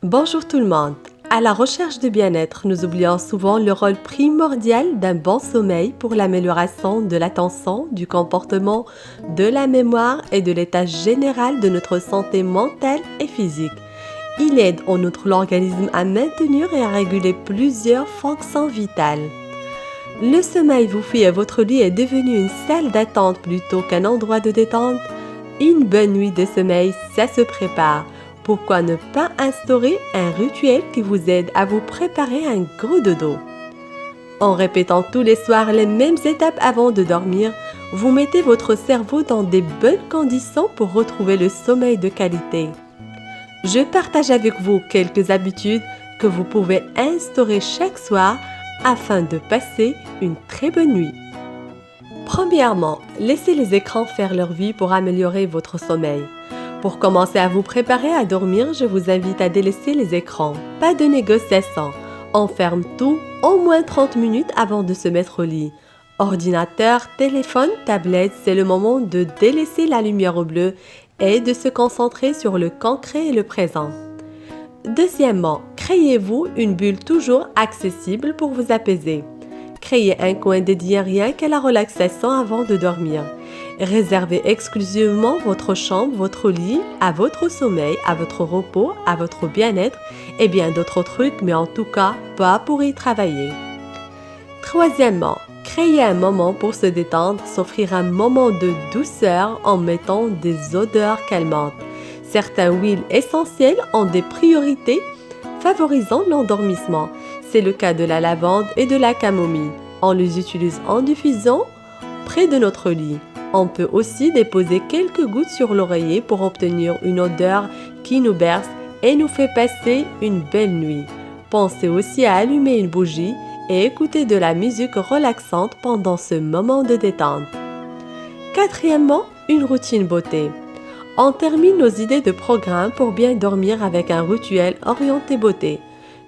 Bonjour tout le monde. À la recherche de bien-être, nous oublions souvent le rôle primordial d'un bon sommeil pour l'amélioration de l'attention, du comportement, de la mémoire et de l'état général de notre santé mentale et physique. Il aide en outre l'organisme à maintenir et à réguler plusieurs fonctions vitales. Le sommeil vous fait à votre lit est devenu une salle d'attente plutôt qu'un endroit de détente. Une bonne nuit de sommeil, ça se prépare. Pourquoi ne pas instaurer un rituel qui vous aide à vous préparer un gros dodo? En répétant tous les soirs les mêmes étapes avant de dormir, vous mettez votre cerveau dans des bonnes conditions pour retrouver le sommeil de qualité. Je partage avec vous quelques habitudes que vous pouvez instaurer chaque soir afin de passer une très bonne nuit. Premièrement, laissez les écrans faire leur vie pour améliorer votre sommeil. Pour commencer à vous préparer à dormir, je vous invite à délaisser les écrans. Pas de négociation. On ferme tout au moins 30 minutes avant de se mettre au lit. Ordinateur, téléphone, tablette, c'est le moment de délaisser la lumière bleue et de se concentrer sur le concret et le présent. Deuxièmement, créez-vous une bulle toujours accessible pour vous apaiser. Créez un coin dédié rien qu'à la relaxation avant de dormir. Réservez exclusivement votre chambre, votre lit, à votre sommeil, à votre repos, à votre bien-être et bien d'autres trucs, mais en tout cas, pas pour y travailler. Troisièmement, créez un moment pour se détendre, s'offrir un moment de douceur en mettant des odeurs calmantes. Certaines huiles essentielles ont des priorités favorisant l'endormissement. C'est le cas de la lavande et de la camomille. On les utilise en diffusant près de notre lit. On peut aussi déposer quelques gouttes sur l'oreiller pour obtenir une odeur qui nous berce et nous fait passer une belle nuit. Pensez aussi à allumer une bougie et écouter de la musique relaxante pendant ce moment de détente. Quatrièmement, une routine beauté. On termine nos idées de programme pour bien dormir avec un rituel orienté beauté.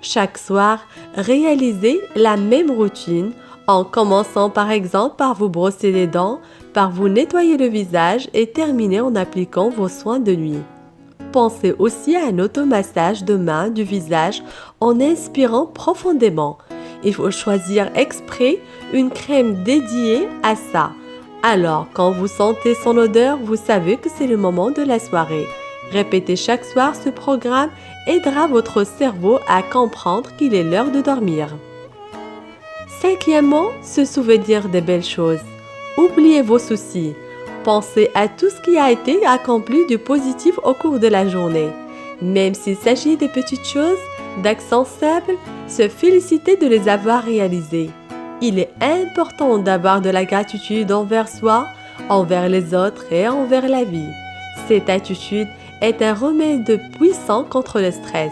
Chaque soir, réalisez la même routine en commençant par exemple par vous brosser les dents, par vous nettoyer le visage et terminer en appliquant vos soins de nuit. Pensez aussi à un automassage de main du visage en inspirant profondément. Il faut choisir exprès une crème dédiée à ça. Alors, quand vous sentez son odeur, vous savez que c'est le moment de la soirée. Répétez chaque soir ce programme aidera votre cerveau à comprendre qu'il est l'heure de dormir. Cinquièmement, se souvenir des belles choses. Oubliez vos soucis. Pensez à tout ce qui a été accompli de positif au cours de la journée. Même s'il s'agit de petites choses, d'actions simples, se féliciter de les avoir réalisées. Il est important d'avoir de la gratitude envers soi, envers les autres et envers la vie. Cette attitude est un remède puissant contre le stress.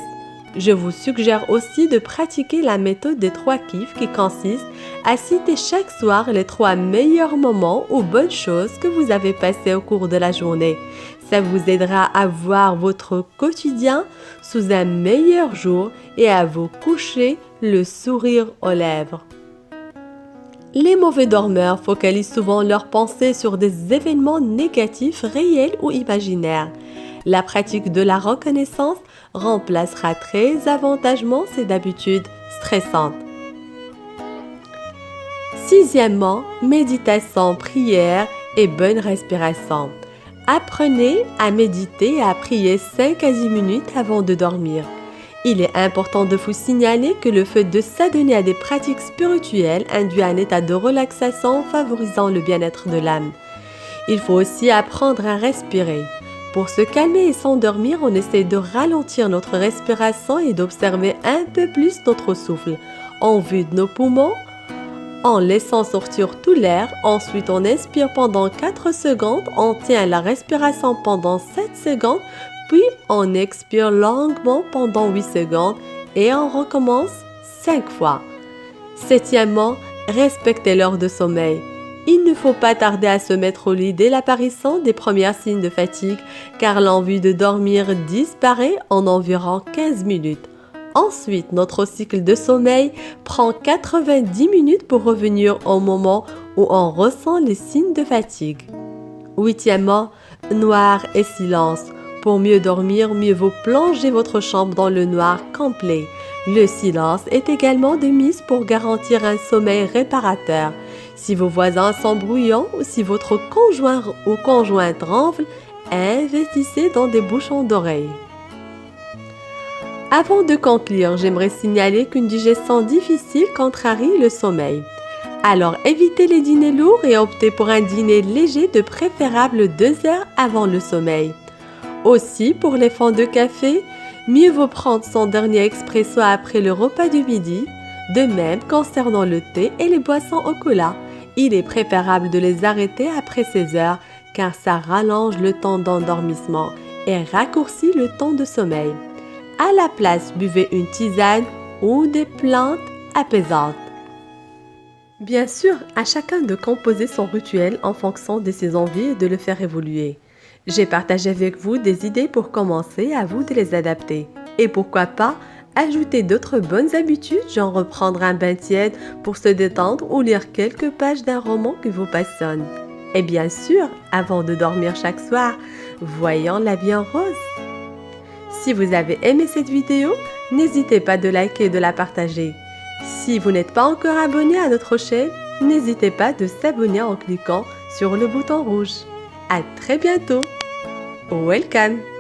Je vous suggère aussi de pratiquer la méthode des 3 kiffs qui consiste à citer chaque soir les 3 meilleurs moments ou bonnes choses que vous avez passées au cours de la journée. Ça vous aidera à voir votre quotidien sous un meilleur jour et à vous coucher le sourire aux lèvres. Les mauvais dormeurs focalisent souvent leurs pensées sur des événements négatifs réels ou imaginaires. La pratique de la reconnaissance remplacera très avantageusement ces habitudes stressantes. Sixièmement, méditation, prière et bonne respiration. Apprenez à méditer et à prier 5 à 10 minutes avant de dormir. Il est important de vous signaler que le fait de s'adonner à des pratiques spirituelles induit un état de relaxation favorisant le bien-être de l'âme. Il faut aussi apprendre à respirer. Pour se calmer et s'endormir, on essaie de ralentir notre respiration et d'observer un peu plus notre souffle en vue de nos poumons, en laissant sortir tout l'air. Ensuite, on inspire pendant 4 secondes, on tient la respiration pendant 7 secondes, puis on expire longuement pendant 8 secondes et on recommence 5 fois. Septièmement, respectez l'heure de sommeil. Il ne faut pas tarder à se mettre au lit dès l'apparition des premiers signes de fatigue, car l'envie de dormir disparaît en environ 15 minutes. Ensuite, notre cycle de sommeil prend 90 minutes pour revenir au moment où on ressent les signes de fatigue. Huitièmement, noir et silence. Pour mieux dormir, mieux vaut plonger votre chambre dans le noir complet. Le silence est également de mise pour garantir un sommeil réparateur. Si vos voisins sont bruyants ou si votre conjoint ou conjointe ronfle, investissez dans des bouchons d'oreilles. Avant de conclure, j'aimerais signaler qu'une digestion difficile contrarie le sommeil. Alors évitez les dîners lourds et optez pour un dîner léger de préférable 2 heures avant le sommeil. Aussi, pour les fans de café, mieux vaut prendre son dernier expresso après le repas du midi. De même, concernant le thé et les boissons au cola, il est préférable de les arrêter après 16 heures car ça rallonge le temps d'endormissement et raccourcit le temps de sommeil. À la place, buvez une tisane ou des plantes apaisantes. Bien sûr, à chacun de composer son rituel en fonction de ses envies et de le faire évoluer. J'ai partagé avec vous des idées pour commencer, à vous de les adapter. Et pourquoi pas, ajouter d'autres bonnes habitudes, genre reprendre un bain tiède pour se détendre ou lire quelques pages d'un roman qui vous passionne. Et bien sûr, avant de dormir chaque soir, voyons la vie en rose. Si vous avez aimé cette vidéo, n'hésitez pas de liker et de la partager. Si vous n'êtes pas encore abonné à notre chaîne, n'hésitez pas de s'abonner en cliquant sur le bouton rouge. À très bientôt. Welcome.